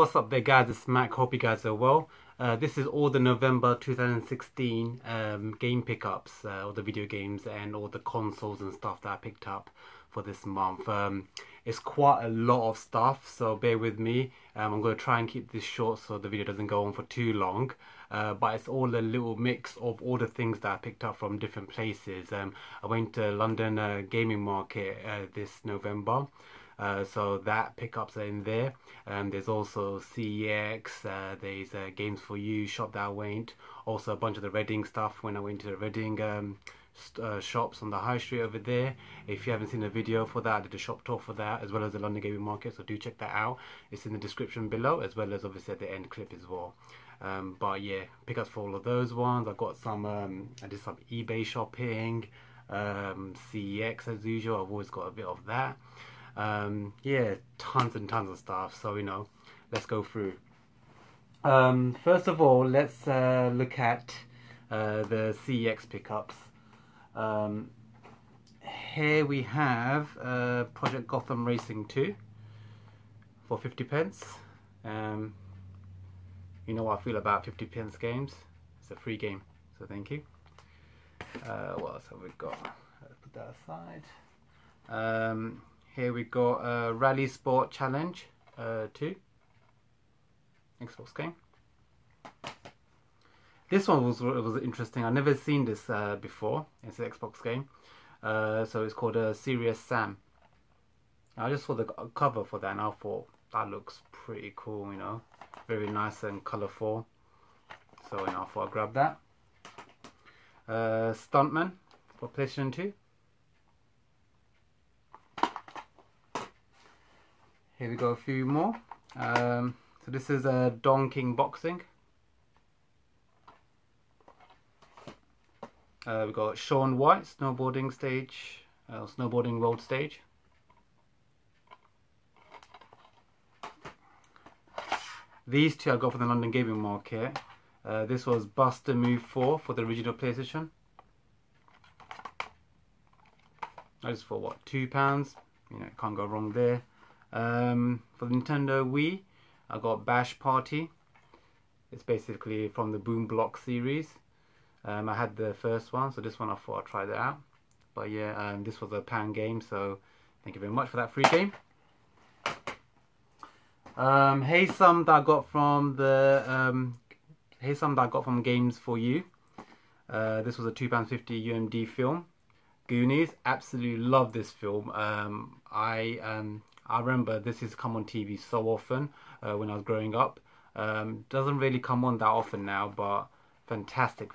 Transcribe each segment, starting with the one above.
What's up there guys, it's Mac, hope you guys are well. This is all the November 2016 game pickups, all the video games and all the consoles and stuff that I picked up for this month. It's quite a lot of stuff, so bear with me. I'm going to try and keep this short so the video doesn't go on for too long. But it's all a little mix of all the things that I picked up from different places. I went to London gaming market this November. So that pickups are in there. There's also CEX, there's Games for You shop that I went. Also a bunch of the Reading stuff when I went to the Reading shops on the high street over there. If you haven't seen the video for that, I did a shop tour for that as well as the London gaming market, so do check that out. It's in the description below as well as obviously at the end clip as well. But yeah, pickups for all of those ones. I got some, I did some eBay shopping, CEX as usual. I've always got a bit of that. Yeah, tons and tons of stuff, so you know, let's go through. First of all, let's look at the CEX pickups. Here we have Project Gotham Racing 2 for 50p. You know what I feel about 50p games. It's a free game, so thank you. What else have we got? Let's put that aside. Here we got Rally Sport Challenge 2, Xbox game. This one was interesting. I've never seen this before. It's an Xbox game. So it's called Serious Sam. I just saw the cover for that and I thought that looks pretty cool, you know, very nice and colourful. So you know, I thought I'd grab that. Stuntman for PlayStation 2. Here we go, a few more. So this is Don King Boxing. We've got Shaun White, snowboarding stage, snowboarding road stage. These two I got from the London gaming market. This was Buster Move 4 for the original PlayStation. I just thought, what, £2? You know, can't go wrong there. For the Nintendo Wii, I got Bash Party. It's basically from the Boom Block series. I had the first one, so this one I thought I'd try that out. But yeah, this was a £1 game, so thank you very much for that free game. Hey some that I got from the Games for You. This was a £2.50 UMD film. Goonies, absolutely love this film. I remember this has come on TV so often when I was growing up. Doesn't really come on that often now, but fantastic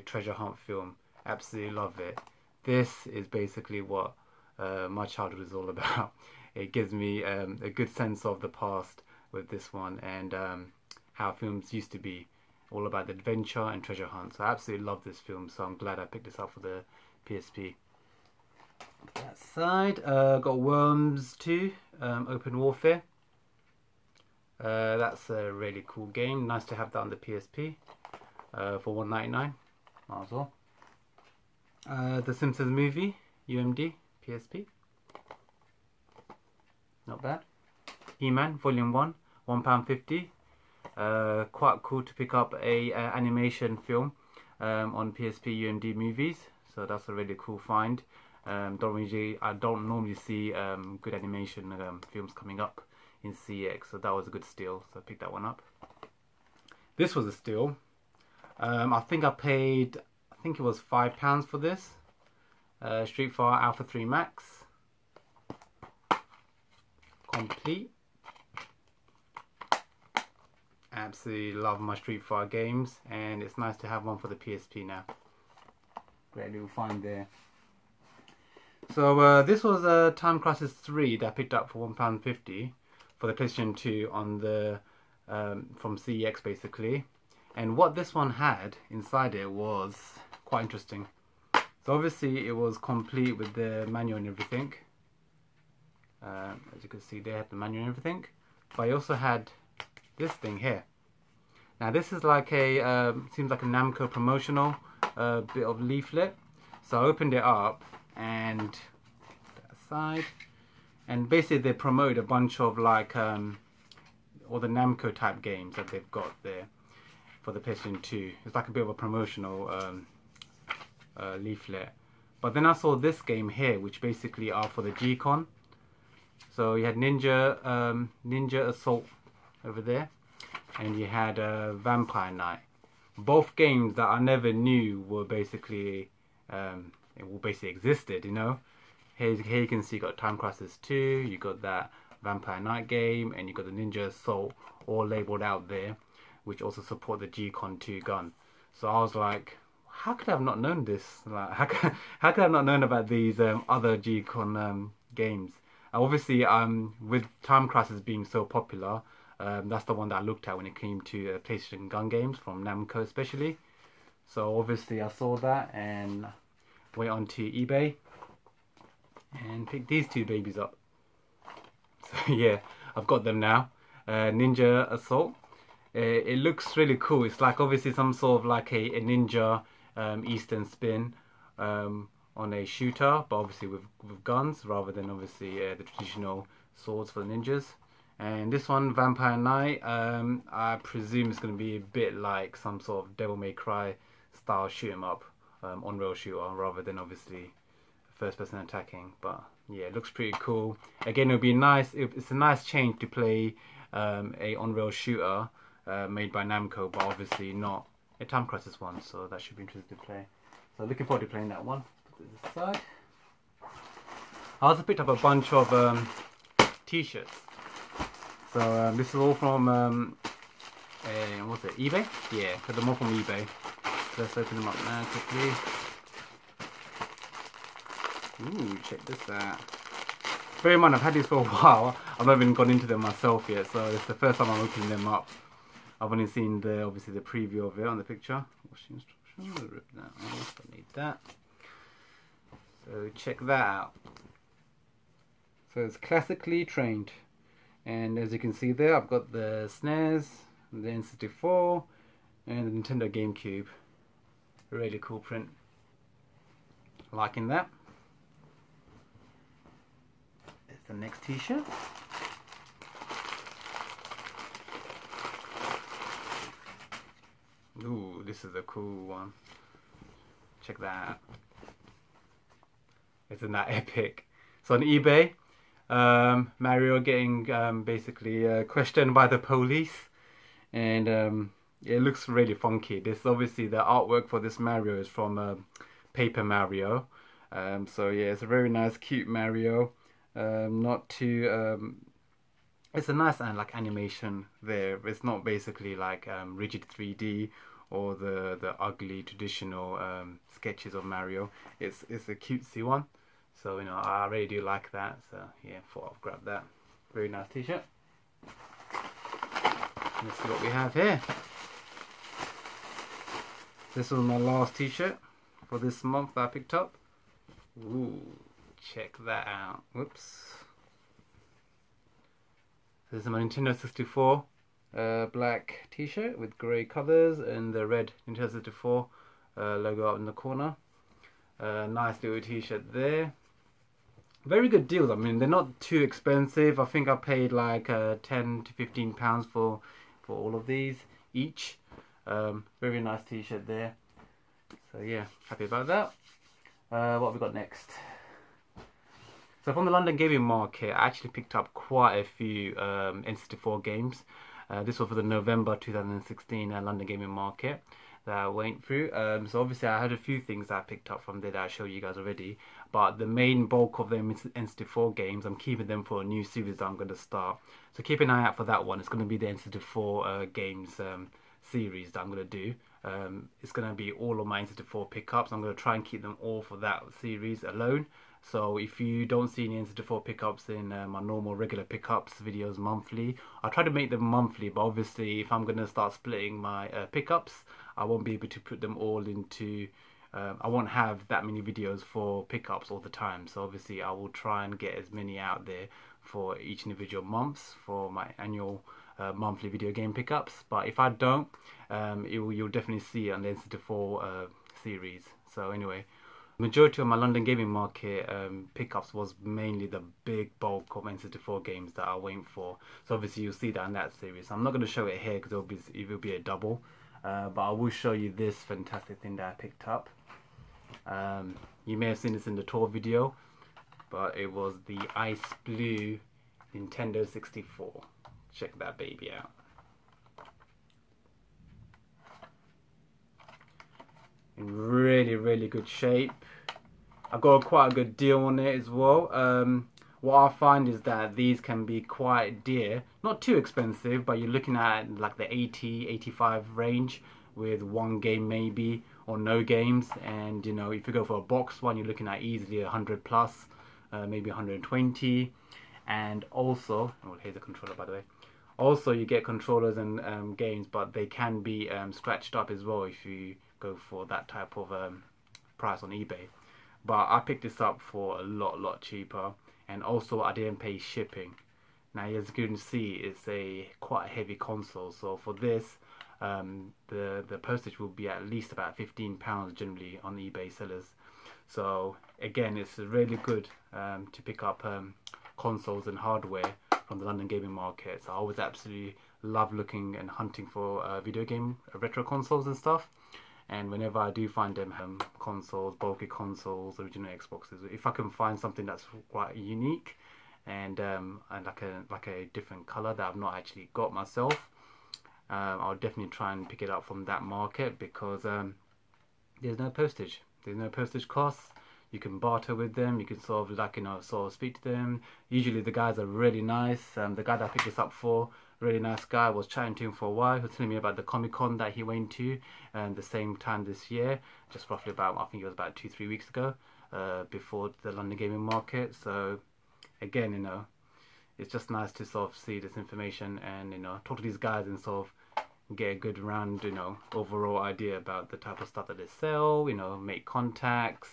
treasure hunt film. Absolutely love it. This is basically what my childhood is all about. It gives me a good sense of the past with this one and how films used to be, all about the adventure and treasure hunt. So I absolutely love this film, so I'm glad I picked this up for the PSP. That side, got Worms 2, Open Warfare. That's a really cool game. Nice to have that on the PSP for $1.99. Might as well. The Simpsons movie, UMD, PSP. Not bad. He-Man Volume 1, £1.50. Quite cool to pick up a animation film on PSP UMD movies. So that's a really cool find. I don't normally see good animation films coming up in CX, so that was a good steal, so I picked that one up. This was a steal. I think I paid, it was £5 for this. Street Fighter Alpha 3 Max. Complete. Absolutely love my Street Fighter games, and it's nice to have one for the PSP now. Great little find there. So this was Time Crisis 3 that I picked up for £1.50 for the PlayStation 2 on the from CEX basically. And what this one had inside it was quite interesting. So obviously it was complete with the manual and everything. As you can see, they had the manual and everything. But I also had this thing here. Now this is like a seems like a Namco promotional bit of leaflet. So I opened it up and that side, and basically they promote a bunch of like all the Namco type games that they've got there for the PlayStation 2. It's like a bit of a promotional leaflet. But then I saw this game here, which basically are for the G-Con. So you had Ninja Assault over there, and you had Vampire Knight. Both games that I never knew were basically existed, you know. Here you can see you got Time Crisis 2, you got that Vampire Knight game, and you got the Ninja Assault all labeled out there, which also support the G-Con 2 gun. So I was like, how could I have not known this? Like, how could I have not known about these other G-Con games? Obviously, with Time Crisis being so popular, that's the one that I looked at when it came to PlayStation gun games from Namco especially. So obviously I saw that and went onto eBay and picked these two babies up. So yeah, I've got them now. Ninja Assault. It looks really cool. It's like obviously some sort of like a ninja Eastern spin on a shooter, but obviously with guns rather than obviously the traditional swords for the ninjas. And this one, Vampire Knight, I presume it's going to be a bit like some sort of Devil May Cry style shoot 'em up, on-rail shooter, rather than obviously first person attacking. But yeah, it looks pretty cool. Again, it'll be nice. It's a nice change to play a on-rail shooter made by Namco, but obviously not a Time Crisis one. So that should be interesting to play. So looking forward to playing that one. Put this aside. I also picked up a bunch of t-shirts. So this is all from what's it, eBay? Yeah, got them all from eBay. So let's open them up now quickly. Ooh, check this out. Bear in mind, I've had these for a while. I've not even gone into them myself yet, so it's the first time I'm opening them up. I've only seen obviously the preview of it on the picture. Washing instructions, rip that off, don't need that. So check that out. So it's classically trained. And as you can see there, I've got the SNES, the N64, and the Nintendo GameCube. Really cool print. Liking that. There's the next t-shirt. Ooh, this is a cool one. Check that out. Isn't that epic? So on eBay, Mario getting basically questioned by the police, and it looks really funky. This obviously the artwork for this Mario is from Paper Mario, so yeah, it's a very nice, cute Mario. Not too. It's a nice like animation there. It's not basically like rigid 3D or the ugly traditional sketches of Mario. It's a cutesy one. So, you know, I really do like that. So, yeah, thought I'd grab that. Very nice t-shirt. Let's see what we have here. This was my last t-shirt for this month that I picked up. Ooh, check that out. Whoops. This is my Nintendo 64 black t-shirt with grey colours and the red Nintendo 64 logo up in the corner. Nice little t-shirt there. Very good deals. I mean, they're not too expensive. I think I paid like £10 to £15 for all of these each. Very nice t-shirt there. So yeah, happy about that. What have we got next? So from the London gaming market, I actually picked up quite a few N64 games. This was for the November 2016 London gaming market that I went through. So obviously I had a few things that I picked up from there that I showed you guys already, but the main bulk of them is N64 games. I'm keeping them for a new series that I'm going to start, so keep an eye out for that one. It's going to be the N64 games series that I'm going to do. It's going to be all of my N64 pickups. I'm going to try and keep them all for that series alone. So if you don't see any N64 pickups in my normal regular pickups videos monthly, I'll try to make them monthly, but obviously if I'm going to start splitting my pickups, I won't be able to put them all into, I won't have that many videos for pickups all the time. So obviously I will try and get as many out there for each individual months for my annual monthly video game pickups. But if I don't, you'll definitely see it on the N64 series. So anyway, Majority of my London gaming market pickups was mainly the big bulk of N64 games that I waiting for. So obviously you'll see that in that series. I'm not going to show it here because it will be a double. But I will show you this fantastic thing that I picked up. You may have seen this in the tour video, but it was the ice blue Nintendo 64. Check that baby out. In really good shape. I got quite a good deal on it as well. What I find is that these can be quite dear, not too expensive, but you're looking at like the 80-85 range with one game maybe or no games. And you know, if you go for a box one, you're looking at easily 100 plus, maybe 120. And also, oh, here's a controller by the way. Also, you get controllers and games, but they can be scratched up as well if you go for that type of price on eBay. But I picked this up for a lot cheaper, and also I didn't pay shipping. Now, as you can see, it's a quite heavy console, so for this the postage will be at least about £15 generally on eBay sellers. So again, it's really good to pick up consoles and hardware from the London gaming market. So I always absolutely love looking and hunting for video game retro consoles and stuff. And whenever I do find them consoles, bulky consoles, original Xboxes, if I can find something that's quite unique and like a different color that I've not actually got myself, I'll definitely try and pick it up from that market, because there's no postage. There's no postage costs. You can barter with them. You can sort of like, you know, sort of speak to them. Usually the guys are really nice. The guy that I picked this up for, really nice guy. I was chatting to him for a while. He was telling me about the Comic-Con that he went to the same time this year, just roughly about, I think it was about 2-3 weeks ago, before the London gaming market. So again, you know, it's just nice to sort of see this information and, you know, talk to these guys and sort of get a good round, you know, overall idea about the type of stuff that they sell, you know, make contacts,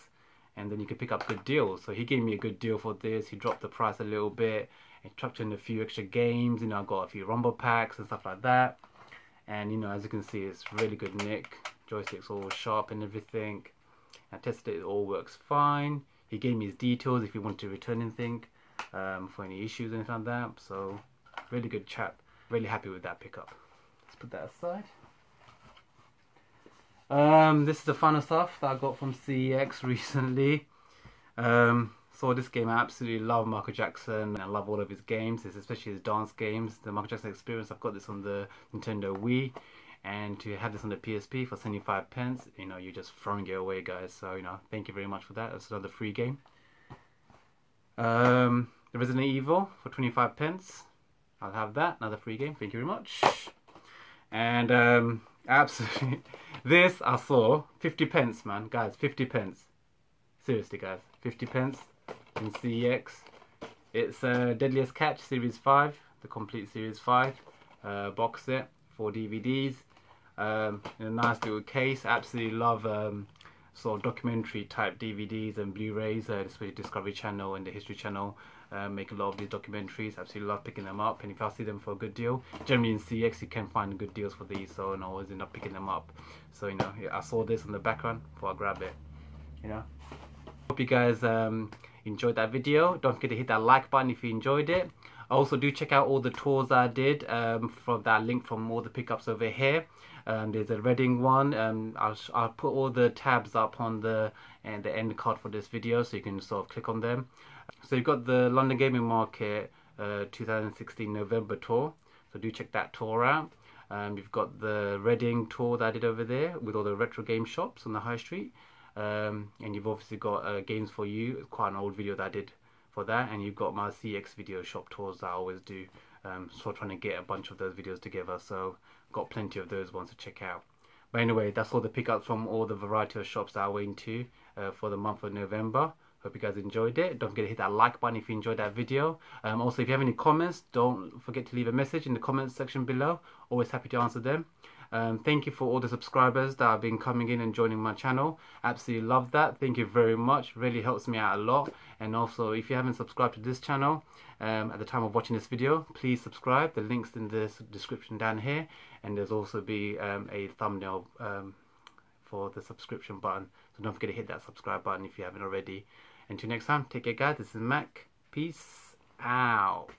and then you can pick up good deals. So he gave me a good deal for this. He dropped the price a little bit and chucked in a few extra games. You know, I got a few rumble packs and stuff like that. And you know, as you can see, it's really good nick. Joystick's all sharp and everything. I tested it, all works fine. He gave me his details if you want to return anything for any issues or anything like that. So really good chap. Really happy with that pickup. Let's put that aside. This is the final stuff that I got from CEX recently. So this game, I absolutely love Michael Jackson and I love all of his games, especially his dance games. The Michael Jackson Experience, I've got this on the Nintendo Wii, and to have this on the PSP for 75 pence, you know, you're just throwing it away, guys. So, you know, thank you very much for that. That's another free game. The Resident Evil for 25 pence. I'll have that, another free game. Thank you very much. And absolutely, this I saw 50 pence, man, guys, 50 pence. Seriously, guys, 50 pence in CEX. It's Deadliest Catch Series 5, the complete Series 5 box set, 4 DVDs, in a nice little case. Absolutely love sort of documentary type DVDs and Blu-rays, especially Discovery Channel and the History Channel. Make a lot of these documentaries. Absolutely love picking them up, and if I see them for a good deal, generally in CX you can find good deals for these, so I always end up picking them up. So, you know, I saw this on the background before I grab it, you know. Hope you guys enjoyed that video. Don't forget to hit that like button if you enjoyed it. Also, do check out all the tours I did from that link from all the pickups over here. There's a Reading one. I'll put all the tabs up on the end card for this video, so you can sort of click on them. So you've got the London Gaming Market 2016 November tour, so do check that tour out. You've got the Reading tour that I did over there with all the retro game shops on the high street, and you've obviously got Games for You. It's quite an old video that I did for that, and you've got my CX video shop tours that I always do, so trying to get a bunch of those videos together, so got plenty of those ones to check out. But anyway, that's all the pickups from all the variety of shops that I went to for the month of November. Hope you guys enjoyed it. Don't forget to hit that like button if you enjoyed that video. Also, if you have any comments, don't forget to leave a message in the comments section below. Always happy to answer them. Thank you for all the subscribers that have been coming in and joining my channel. Absolutely love that. Thank you very much. Really helps me out a lot. And also, if you haven't subscribed to this channel at the time of watching this video, please subscribe. The link's in the description down here, and there's also be a thumbnail for the subscription button. So don't forget to hit that subscribe button if you haven't already. Until next time, take care guys, this is Mac. Peace out.